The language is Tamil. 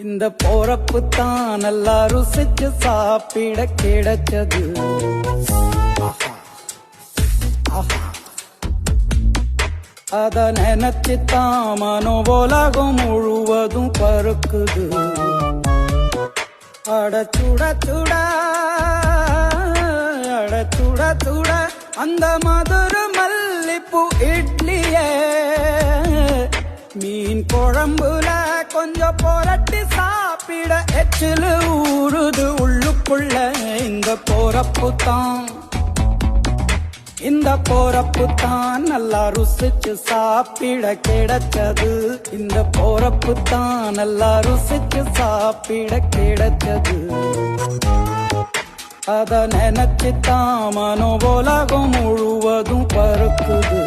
இந்த போறப்பு தான் நல்லா ருசிச்சு சாப்பிட கிடைச்சது. அத நினைச்சுத்தான் மனோ உலகம் முழுவதும் பருக்குது. அட சுட சுட அட சுட சுட அந்த மதுர மல்லிப்பூ இட்லியே மீன் குழம்புல கொஞ்சம் புரட்டி சாப்பிட எச்சிலு ஊறுது உள்ளுக்குள்ள. இந்த போறப்பு தான் நல்லா ருசிச்சு சாப்பிட கிடைச்சது. இந்த போறப்பு தான் நல்லா ருசிச்சு சாப்பிட கிடைச்சது. அத நினைச்சுத்தான் மனோ உலகம் முழுவதும் பருக்குது.